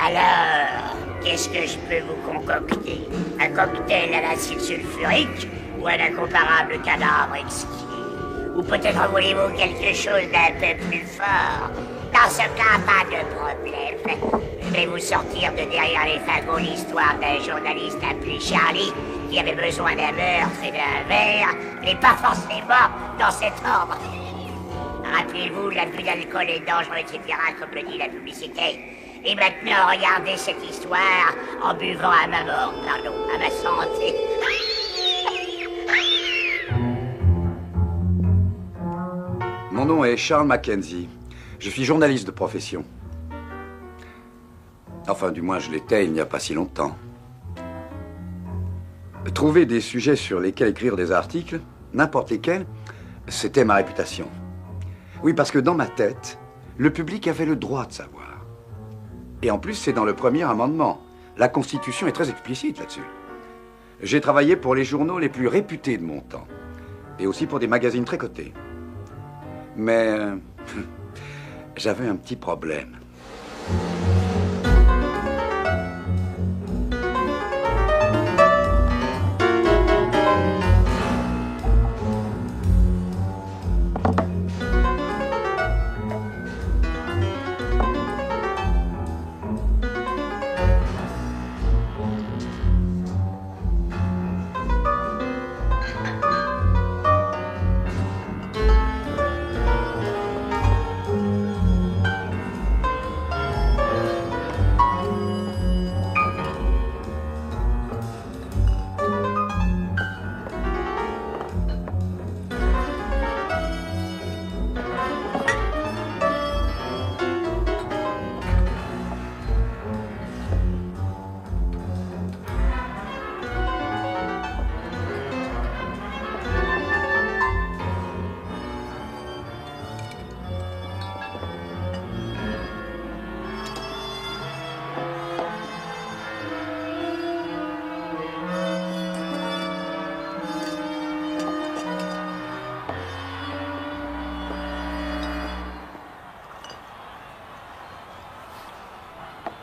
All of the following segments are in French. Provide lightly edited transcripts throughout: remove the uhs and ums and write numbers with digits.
Alors, qu'est-ce que je peux vous concocter? Un cocktail à l'acide sulfurique ou un incomparable cadavre exquis? Ou peut-être voulez-vous quelque chose d'un peu plus fort? Dans ce cas, pas de problème. Je vais vous sortir de derrière les fagots l'histoire d'un journaliste appelé Charlie qui avait besoin d'un meurtre et d'un verre, mais pas forcément dans cet ordre. Rappelez-vous, l'abus d'alcool est dangereux, etc., comme le dit la publicité. Et maintenant, regardez cette histoire en buvant à ma mort, pardon, à ma santé. Mon nom est Charles Mackenzie. Je suis journaliste de profession. Enfin, du moins, je l'étais il n'y a pas si longtemps. Trouver des sujets sur lesquels écrire des articles, n'importe lesquels, c'était ma réputation. Oui, parce que dans ma tête, le public avait le droit de savoir. Et en plus, c'est dans le premier amendement. La Constitution est très explicite là-dessus. J'ai travaillé pour les journaux les plus réputés de mon temps. Et aussi pour des magazines très cotés. Mais j'avais un petit problème.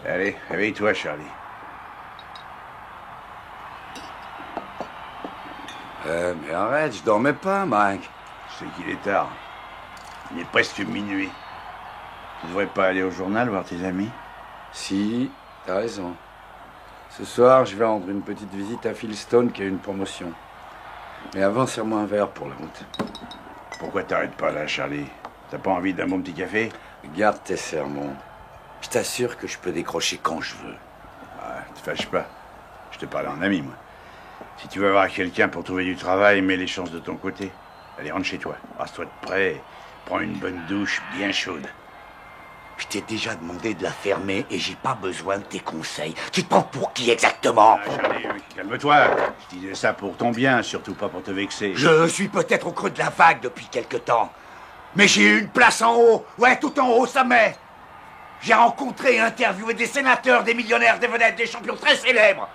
Allez, réveille-toi, Charlie. Mais arrête, je dormais pas, Mike. Je sais qu'il est tard. Il est presque minuit. Tu devrais pas aller au journal voir tes amis? Si, t'as raison. Ce soir, je vais rendre une petite visite à Phil Stone qui a une promotion. Mais avant, serre-moi un verre pour la route. Pourquoi t'arrêtes pas là, Charlie? T'as pas envie d'un bon petit café? Garde tes sermons. Je t'assure que je peux décrocher quand je veux. Ah, te fâche pas. Je te parle en ami, moi. Si tu veux avoir quelqu'un pour trouver du travail, mets les chances de ton côté. Allez, rentre chez toi. Rase-toi de près. Prends une bonne douche bien chaude. Je t'ai déjà demandé de la fermer et j'ai pas besoin de tes conseils. Tu te prends pour qui exactement? Ah, Charlie, calme-toi. Je disais ça pour ton bien, surtout pas pour te vexer. Je suis peut-être au creux de la vague depuis quelque temps. Mais j'ai eu une place en haut. Ouais, tout en haut, ça m'est. J'ai rencontré et interviewé des sénateurs, des millionnaires, des vedettes, des champions très célèbres.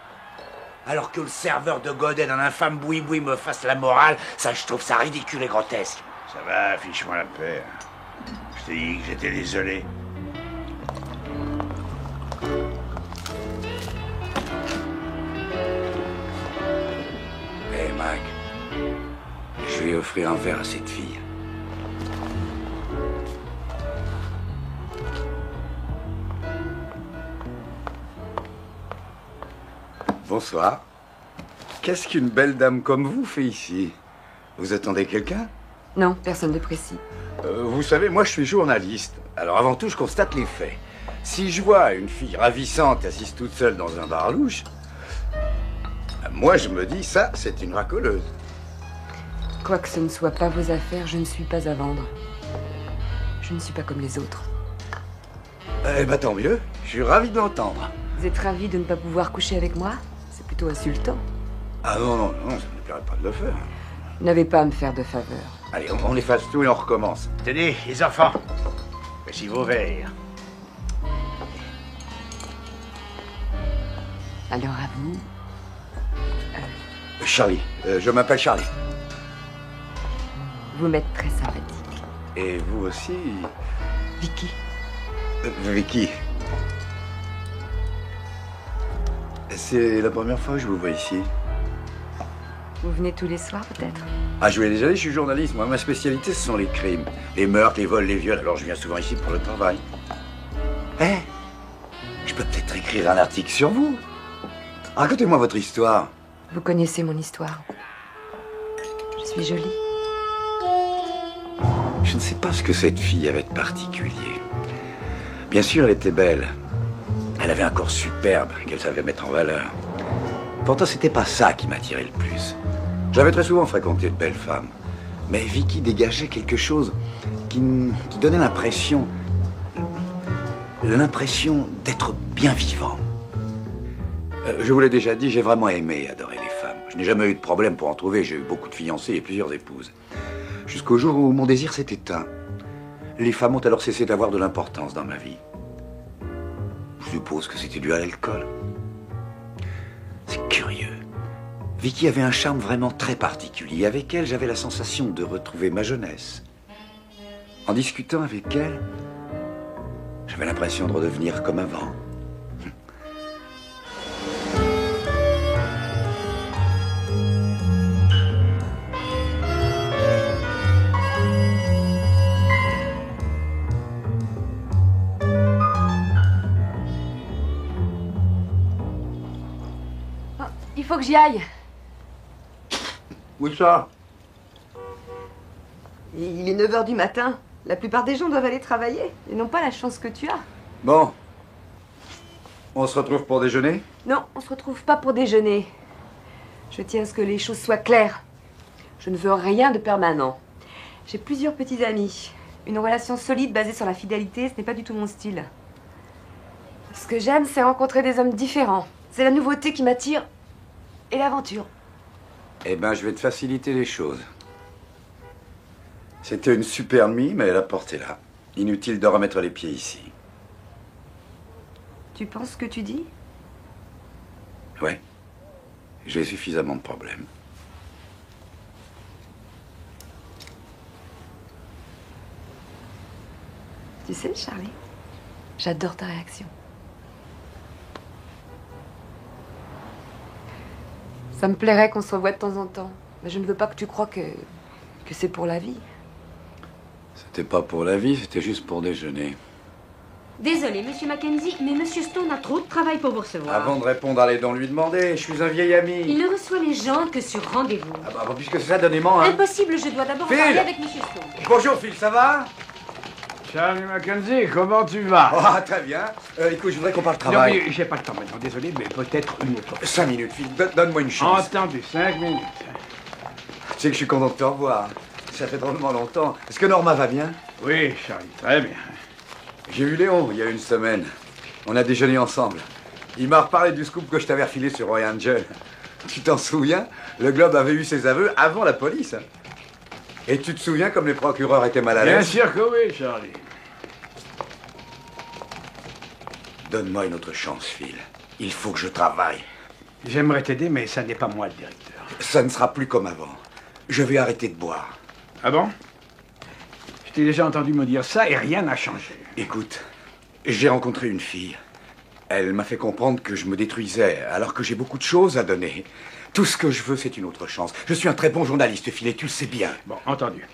Alors que le serveur de Godet d'un infâme boui-boui me fasse la morale, ça, je trouve ça ridicule et grotesque. Ça va, fiche-moi la paix. Je t'ai dit que j'étais désolé. Hé, Mac, je vais offrir un verre à cette fille. Bonsoir. Qu'est-ce qu'une belle dame comme vous fait ici? Vous attendez quelqu'un? Non, personne de précis. Vous savez, moi je suis journaliste. Alors avant tout, je constate les faits. Si je vois une fille ravissante assise toute seule dans un bar louche, moi je me dis, ça, c'est une racoleuse. Quoi que ce ne soit pas vos affaires, je ne suis pas à vendre. Je ne suis pas comme les autres. Eh ben tant mieux, je suis ravi de l'entendre. Vous êtes ravi de ne pas pouvoir coucher avec moi? C'est plutôt insultant. Ah non, non, non, ça ne me plairait pas de le faire. Vous n'avez pas à me faire de faveur. Allez, on efface tout et on recommence. Tenez, les enfants. Voici vos verres. Alors à vous. Charlie, je m'appelle Charlie. Vous m'êtes très sympathique. Et vous aussi? Vicky. Vicky. C'est la première fois que je vous vois ici. Vous venez tous les soirs, peut-être? Ah, je vous l'ai déjà dit, je suis journaliste. Moi, ma spécialité, ce sont les crimes. Les meurtres, les vols, les viols. Alors, je viens souvent ici pour le travail. Eh, je peux peut-être écrire un article sur vous. Racontez-moi votre histoire. Vous connaissez mon histoire. Je suis jolie. Je ne sais pas ce que cette fille avait de particulier. Bien sûr, elle était belle. Elle avait un corps superbe qu'elle savait mettre en valeur. Pourtant, c'était pas ça qui m'attirait le plus. J'avais très souvent fréquenté de belles femmes. Mais Vicky dégageait quelque chose qui donnait l'impression d'être bien vivant. Je vous l'ai déjà dit, j'ai vraiment aimé et adoré les femmes. Je n'ai jamais eu de problème pour en trouver. J'ai eu beaucoup de fiancées et plusieurs épouses. Jusqu'au jour où mon désir s'est éteint. Les femmes ont alors cessé d'avoir de l'importance dans ma vie. Je suppose que c'était dû à l'alcool. C'est curieux. Vicky avait un charme vraiment très particulier. Avec elle, j'avais la sensation de retrouver ma jeunesse. En discutant avec elle, j'avais l'impression de redevenir comme avant. Il faut que j'y aille. Où ça? Il est 9 h du matin. La plupart des gens doivent aller travailler. Ils n'ont pas la chance que tu as. Bon. On se retrouve pour déjeuner? Non, on se retrouve pas pour déjeuner. Je tiens à ce que les choses soient claires. Je ne veux rien de permanent. J'ai plusieurs petits amis. Une relation solide basée sur la fidélité, ce n'est pas du tout mon style. Ce que j'aime, c'est rencontrer des hommes différents. C'est la nouveauté qui m'attire et l'aventure. Eh ben, je vais te faciliter les choses. C'était une super nuit, mais la porte est là. Inutile de remettre les pieds ici. Tu penses ce que tu dis? Ouais. J'ai suffisamment de problèmes. Tu sais, Charlie, j'adore ta réaction. Ça me plairait qu'on se revoie de temps en temps. Mais je ne veux pas que tu crois que c'est pour la vie. C'était pas pour la vie, c'était juste pour déjeuner. Désolé, monsieur Mackenzie, mais monsieur Stone a trop de travail pour vous recevoir. Avant de répondre, allez donc lui demander. Je suis un vieil ami. Il ne reçoit les gens que sur rendez-vous. Ah bah, puisque c'est ça, donnez-moi, hein. Impossible, je dois d'abord Phil parler avec monsieur Stone. Bonjour, Phil, ça va? Charlie Mackenzie, comment tu vas? Ah, très bien. Écoute, je voudrais qu'on parle Non, travail. mais j'ai pas le temps maintenant, désolé, mais peut-être une autre fois. 5 minutes, Phil. Donne-moi une chance. Entendu, 5 minutes. Tu sais que je suis content de te revoir. Ça fait drôlement longtemps. Est-ce que Norma va bien? Oui, Charlie, très bien. J'ai vu Léon il y a une semaine. On a déjeuné ensemble. Il m'a reparlé du scoop que je t'avais refilé sur Roy Angel. Tu t'en souviens? Le Globe avait eu ses aveux avant la police. Et tu te souviens comme les procureurs étaient mal à Bien l'aise? sûr que oui, Charlie. Donne-moi une autre chance, Phil. Il faut que je travaille. J'aimerais t'aider, mais ça n'est pas moi le directeur. Ça ne sera plus comme avant. Je vais arrêter de boire. Ah bon? Je t'ai déjà entendu me dire ça et rien n'a changé. Écoute, j'ai rencontré une fille. Elle m'a fait comprendre que je me détruisais alors que j'ai beaucoup de choses à donner. Tout ce que je veux, c'est une autre chance. Je suis un très bon journaliste, Phil, et tu le sais bien. Bon, entendu.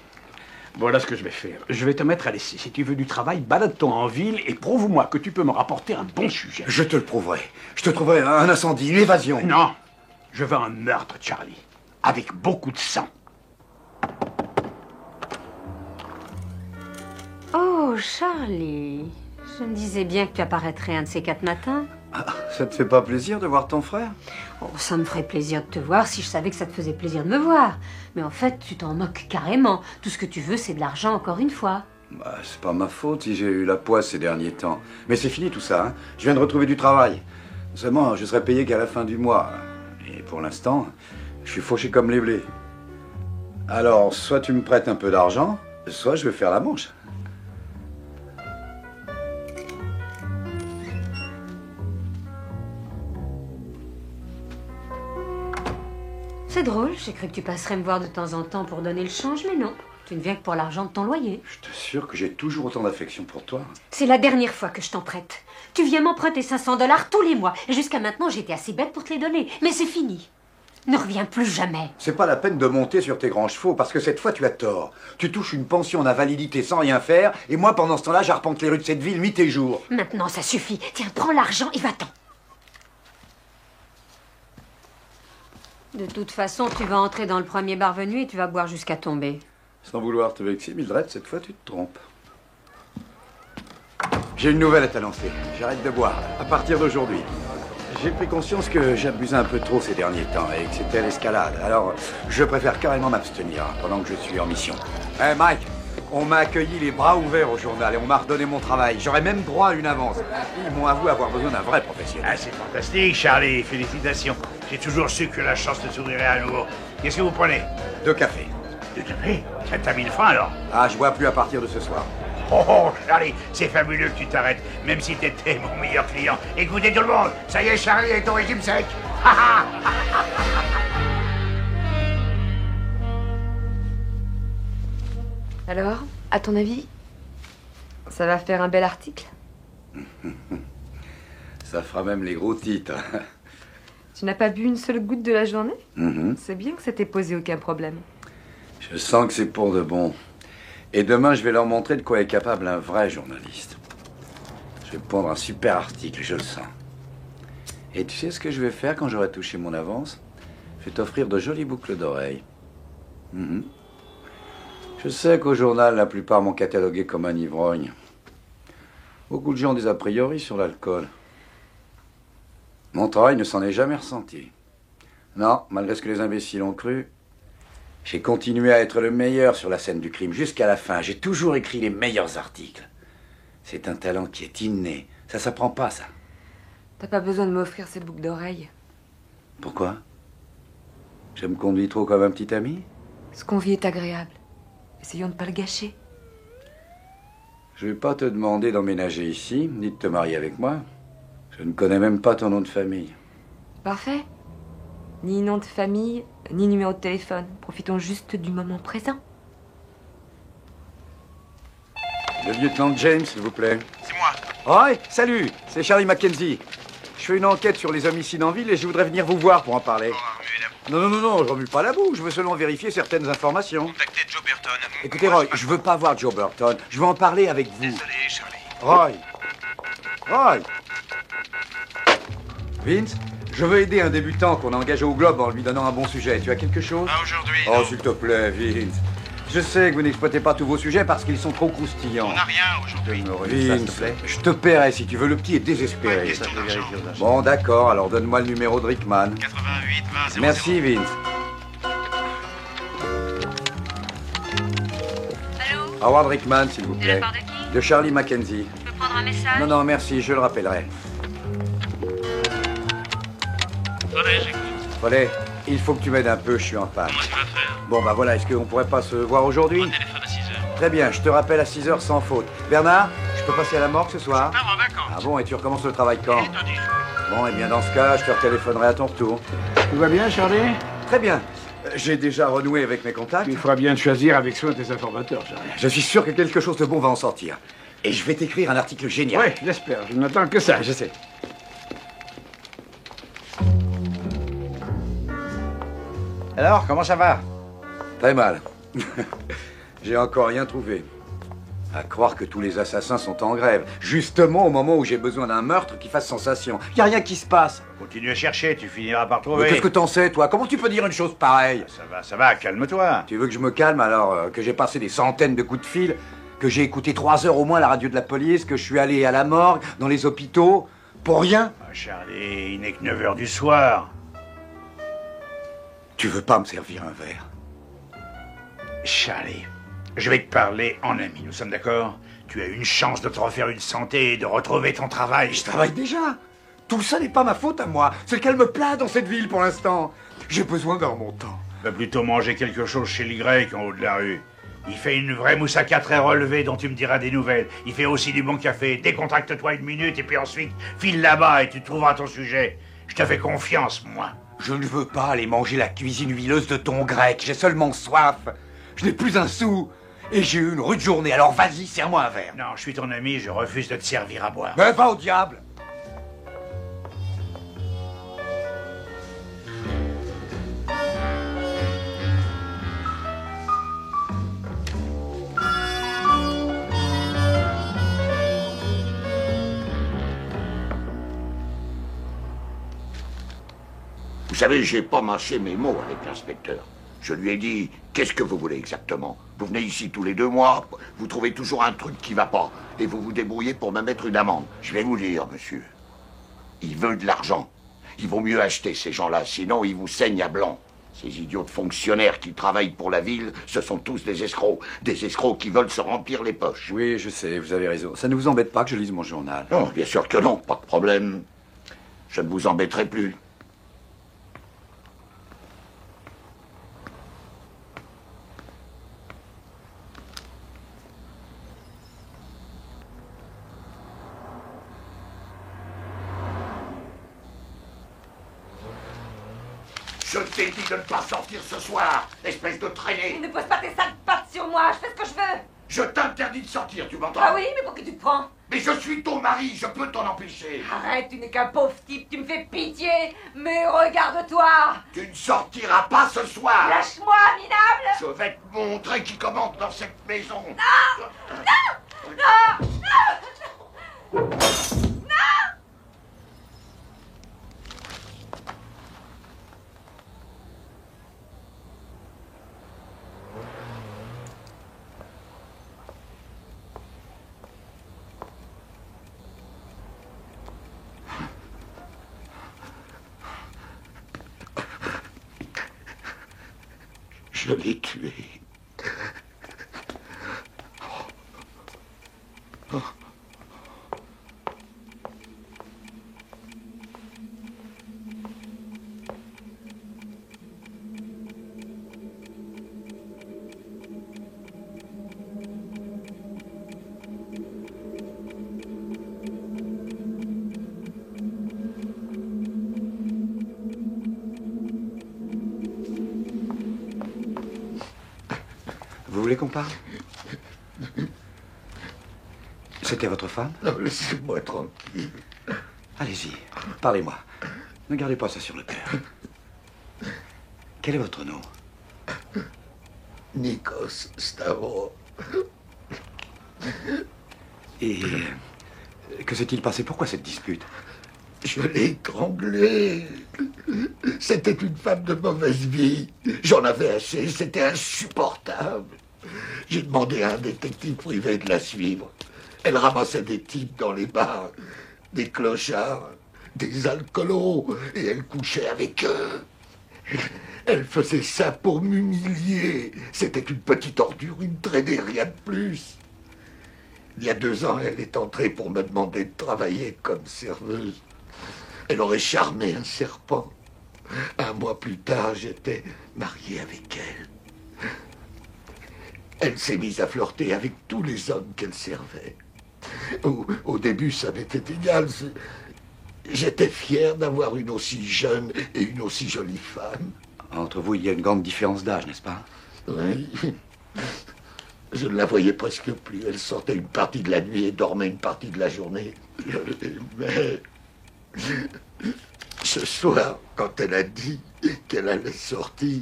Voilà ce que je vais faire. Je vais te mettre à l'essai. Si tu veux du travail, balade-toi en ville et prouve-moi que tu peux me rapporter un bon sujet. Je te le prouverai. Je te trouverai un incendie, une évasion. Non, je veux un meurtre, Charlie. Avec beaucoup de sang. Oh, Charlie, je me disais bien que tu apparaîtrais un de ces 4 matins. Ah, ça te fait pas plaisir de voir ton frère? Oh, ça me ferait plaisir de te voir si je savais que ça te faisait plaisir de me voir. Mais en fait, tu t'en moques carrément. Tout ce que tu veux, c'est de l'argent encore une fois. Bah, c'est pas ma faute si j'ai eu la poisse ces derniers temps. Mais c'est fini tout ça, hein. Je viens de retrouver du travail. Seulement, je serai payé qu'à la fin du mois. Et pour l'instant, je suis fauché comme les blés. Alors, soit tu me prêtes un peu d'argent, soit je vais faire la manche. C'est drôle, j'ai cru que tu passerais me voir de temps en temps pour donner le change, mais non. Tu ne viens que pour l'argent de ton loyer. Je t'assure que j'ai toujours autant d'affection pour toi. C'est la dernière fois que je t'en prête. Tu viens m'emprunter 500 $ tous les mois. Et jusqu'à maintenant, j'étais assez bête pour te les donner. Mais c'est fini. Ne reviens plus jamais. C'est pas la peine de monter sur tes grands chevaux, parce que cette fois tu as tort. Tu touches une pension d'invalidité sans rien faire, et moi pendant ce temps-là, j'arpente les rues de cette ville nuit et jour. Maintenant, ça suffit. Tiens, prends l'argent et va-t'en. De toute façon, tu vas entrer dans le premier bar venu et tu vas boire jusqu'à tomber. Sans vouloir te vexer, Mildred, cette fois tu te trompes. J'ai une nouvelle à t'annoncer. J'arrête de boire, à partir d'aujourd'hui. J'ai pris conscience que j'abusais un peu trop ces derniers temps et que c'était l'escalade. Alors, je préfère carrément m'abstenir pendant que je suis en mission. Hé, Mike, on m'a accueilli les bras ouverts au journal et on m'a redonné mon travail. J'aurais même droit à une avance. Ils m'ont avoué avoir besoin d'un vrai professionnel. Ah, c'est fantastique, Charlie. Félicitations. J'ai toujours su que la chance te sourirait à nouveau. Qu'est-ce que vous prenez? 2 cafés. 2 cafés? T'as mis le frein, alors? Ah, je bois plus à partir de ce soir. Oh, Charlie, c'est fabuleux que tu t'arrêtes, même si t'étais mon meilleur client. Écoutez tout le monde, ça y est, Charlie est au régime sec. Alors, à ton avis, ça va faire un bel article? Ça fera même les gros titres. Tu n'as pas bu une seule goutte de la journée? Mhm. C'est bien que ça t'ait posé aucun problème. Je sens que c'est pour de bon. Et demain, je vais leur montrer de quoi est capable un vrai journaliste. Je vais pondre un super article, je le sens. Et tu sais ce que je vais faire quand j'aurai touché mon avance? Je vais t'offrir de jolies boucles d'oreilles. Mhm. Je sais qu'au journal, la plupart m'ont catalogué comme un ivrogne. Beaucoup de gens ont des a priori sur l'alcool. Mon travail ne s'en est jamais ressenti. Non, malgré ce que les imbéciles ont cru, j'ai continué à être le meilleur sur la scène du crime jusqu'à la fin. J'ai toujours écrit les meilleurs articles. C'est un talent qui est inné. Ça s'apprend pas, ça. T'as pas besoin de m'offrir ces boucles d'oreilles. Pourquoi? Je me conduis trop comme un petit ami? Ce qu'on vit est agréable. Essayons de pas le gâcher. Je vais pas te demander d'emménager ici, ni de te marier avec moi. Je ne connais même pas ton nom de famille. Parfait. Ni nom de famille, ni numéro de téléphone. Profitons juste du moment présent. Le lieutenant James, s'il vous plaît. C'est moi. Ouais, salut, c'est Charlie Mackenzie. Je fais une enquête sur les homicides en ville et je voudrais venir vous voir pour en parler. Non, je remue pas la bouche. Je veux seulement vérifier certaines informations. Contactez Joe Burton. Écoutez, Roy, je veux pas voir Joe Burton. Je veux en parler avec vous. Désolé, Charlie. Roy! Vince, je veux aider un débutant qu'on a engagé au Globe en lui donnant un bon sujet. Tu as quelque chose? Pas aujourd'hui. Oh, non. s'il te plaît, Vince. Je sais que vous n'exploitez pas tous vos sujets parce qu'ils sont trop croustillants. On n'a rien aujourd'hui. Vince, je te paierai si tu veux. Le petit est désespéré. Question d'argent. Bon, d'accord, alors donne-moi le numéro de Rickman. 88 20 00. Merci, Vince. Allô? Howard Rickman, s'il vous De la plaît. part de qui? De Charlie Mackenzie. Je peux prendre un message? Non, merci, je le rappellerai. Attendez, j'écoute. Follet, il faut que tu m'aides un peu, je suis en panne. Comment tu vas faire? Bon, bah voilà, est-ce qu'on pourrait pas se voir aujourd'hui? Téléphone à 6h. Très bien, je te rappelle à 6h sans faute. Bernard, je peux passer à la morgue ce soir? Pars en vacances. Ah bon, et tu recommences le travail quand? Dans 10 jours. Bon, et bien dans ce cas, je te retéléphonerai à ton retour. Tout va bien, Charlie? Très bien. J'ai déjà renoué avec mes contacts. Il faudra bien choisir avec soin tes informateurs, Charlie. Je suis sûr que quelque chose de bon va en sortir. Et je vais t'écrire un article génial. Ouais, j'espère. Je n'attends que ça. Je sais. Alors, comment ça va? Très mal. J'ai encore rien trouvé. À croire que tous les assassins sont en grève. Justement au moment où j'ai besoin d'un meurtre qui fasse sensation. Y a rien qui se passe. Continue à chercher, tu finiras par Mais trouver. qu'est-ce que t'en sais, toi? Comment tu peux dire une chose pareille? Ça va, calme-toi. Tu veux que je me calme alors que j'ai passé des centaines de coups de fil, que j'ai écouté 3 heures au moins la radio de la police, que je suis allé à la morgue, dans les hôpitaux, pour rien? Ah, Charlie, il n'est que 9h du soir. Tu veux pas me servir un verre? Charlie, je vais te parler en ami, nous sommes d'accord? Tu as une chance de te refaire une santé et de retrouver ton travail. Je travaille déjà. Tout ça n'est pas ma faute à moi. C'est qu'elle me plaît dans cette ville pour l'instant. J'ai besoin d'un montant. Va plutôt manger quelque chose chez les Grecs en haut de la rue. Il fait une vraie moussaka très relevée dont tu me diras des nouvelles. Il fait aussi du bon café. Décontracte-toi 1 minute et puis ensuite file là-bas et tu trouveras ton sujet. Je te fais confiance, moi. Je ne veux pas aller manger la cuisine huileuse de ton grec. J'ai seulement soif. Je n'ai plus un sou. Et j'ai eu une rude journée, alors vas-y, serre-moi un verre. Non, je suis ton ami, je refuse de te servir à boire. Mais va au diable. Vous savez, j'ai pas mâché mes mots avec l'inspecteur. Je lui ai dit, qu'est-ce que vous voulez exactement? Vous venez ici tous les 2 mois, vous trouvez toujours un truc qui va pas, et vous vous débrouillez pour me mettre une amende. Je vais vous dire, monsieur, il veut de l'argent. Il vaut mieux acheter ces gens-là, sinon ils vous saignent à blanc. Ces idiots de fonctionnaires qui travaillent pour la ville, ce sont tous des escrocs. Des escrocs qui veulent se remplir les poches. Oui, je sais, vous avez raison. Ça ne vous embête pas que je lise mon journal? Non, bien sûr que non, pas de problème. Je ne vous embêterai plus. Je t'ai dit de ne pas sortir ce soir, espèce de traînée. Ne pose pas tes sales pattes sur moi, je fais ce que je veux. Je t'interdis de sortir, tu m'entends? Ah oui, mais pour qui tu te prends? Mais je suis ton mari, je peux t'en empêcher. Arrête, tu n'es qu'un pauvre type, tu me fais pitié. Mais regarde-toi. Tu ne sortiras pas ce soir. Lâche-moi, minable. Je vais te montrer qui commande dans cette maison. Non, non, non, non, non, non. Je l'ai tué. Vous voulez qu'on parle? C'était votre femme? Non, laissez-moi tranquille. Allez-y, parlez-moi. Ne gardez pas ça sur le cœur. Quel est votre nom? Nikos Stavro. Et que s'est-il passé? Pourquoi cette dispute? Je l'ai étranglée. C'était une femme de mauvaise vie. J'en avais assez, c'était insupportable. J'ai demandé à un détective privé de la suivre. Elle ramassait des types dans les bars, des clochards, des alcoolos, et elle couchait avec eux. Elle faisait ça pour m'humilier. C'était une petite ordure, une traînée, rien de plus. Il y a 2 ans, elle est entrée pour me demander de travailler comme serveuse. Elle aurait charmé un serpent. 1 mois plus tard, j'étais marié avec elle. Elle s'est mise à flirter avec tous les hommes qu'elle servait. Au début, ça m'était égal. J'étais fier d'avoir une aussi jeune et une aussi jolie femme. Entre vous, il y a une grande différence d'âge, n'est-ce pas? Oui. Je ne la voyais presque plus. Elle sortait une partie de la nuit et dormait une partie de la journée. Mais ce soir, quand elle a dit qu'elle allait sortir,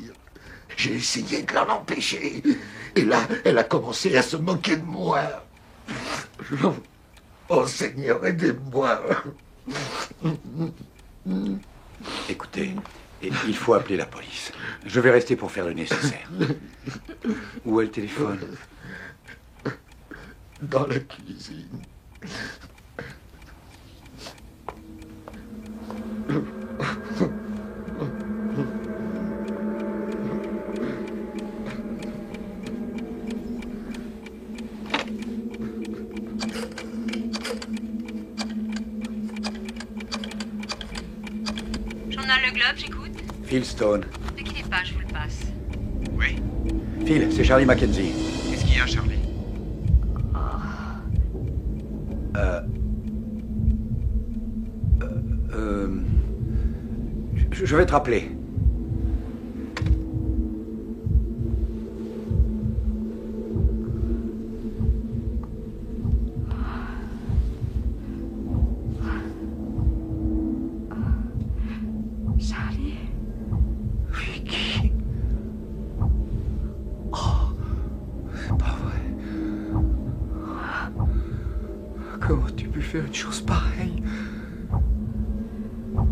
j'ai essayé de l'en empêcher. Et là, elle a commencé à se moquer de moi. Oh Seigneur, aidez-moi. Écoutez, il faut appeler la police. Je vais rester pour faire le nécessaire. Où est le téléphone? Dans la cuisine. Journal Le Globe, j'écoute. Phil Stone. Ne quittez pas, je vous le passe. Oui. Phil, c'est Charlie Mackenzie. Qu'est-ce qu'il y a, Charlie? Je vais te rappeler. faire une chose pareille.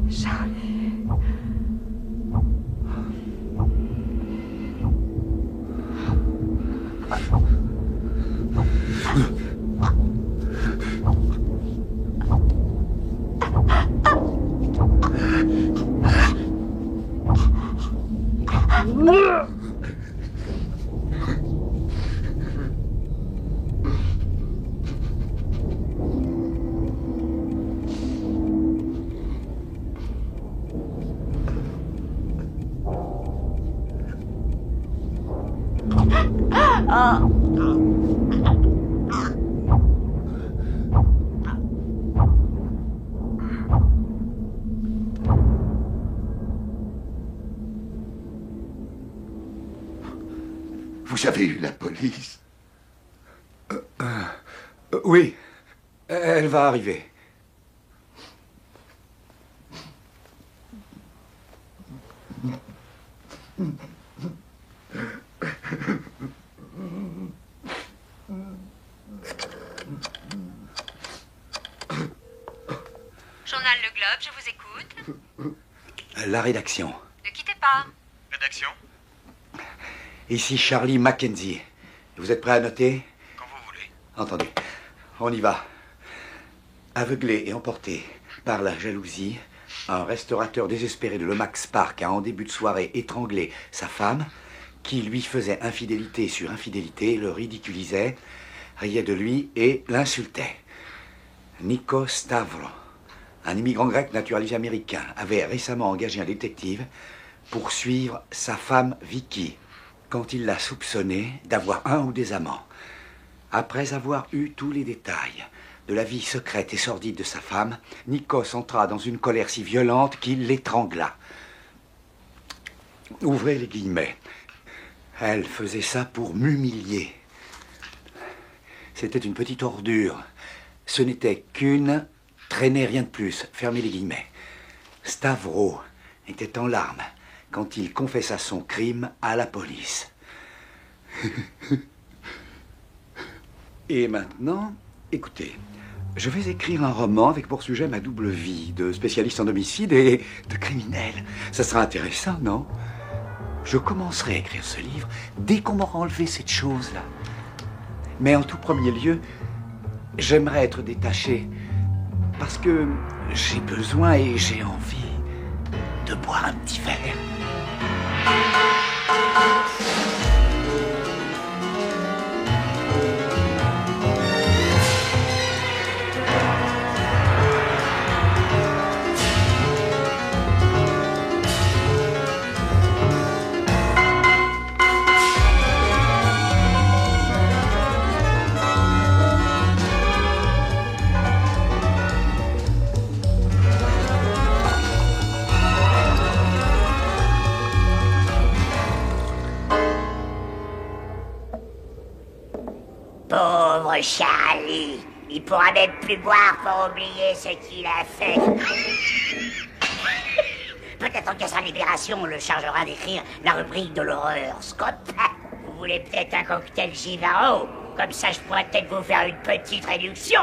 Charlie. Vous avez eu la police? Oui, elle va arriver. Journal Le Globe, je vous écoute. La rédaction. Ne quittez pas. Rédaction? Ici Charlie Mackenzie. Vous êtes prêt à noter? Quand vous voulez. Entendu. On y va. Aveuglé et emporté par la jalousie, un restaurateur désespéré de Lomax Park a en début de soirée étranglé sa femme, qui lui faisait infidélité sur infidélité, le ridiculisait, riait de lui et l'insultait. Nikos Stavros, un immigrant grec naturalisé américain, avait récemment engagé un détective pour suivre sa femme Vicky, quand il l'a soupçonnée d'avoir un ou des amants. Après avoir eu tous les détails de la vie secrète et sordide de sa femme, Nikos entra dans une colère si violente qu'il l'étrangla. Ouvrez les guillemets. Elle faisait ça pour m'humilier. C'était une petite ordure. Ce n'était qu'une traînée, rien de plus. Fermez les guillemets. Stavros était en larmes quand il confessa son crime à la police. Et maintenant, écoutez, je vais écrire un roman avec pour sujet ma double vie de spécialiste en homicide et de criminel. Ça sera intéressant, non? Je commencerai à écrire ce livre dès qu'on m'aura enlevé cette chose-là. Mais en tout premier lieu, j'aimerais être détaché parce que j'ai besoin et j'ai envie de boire un petit verre. Pauvre Charlie, il pourra même plus boire pour oublier ce qu'il a fait. Peut-être qu'à sa libération, on le chargera d'écrire la rubrique de l'horoscope. Vous voulez peut-être un cocktail Givaro? Comme ça, je pourrais peut-être vous faire une petite réduction.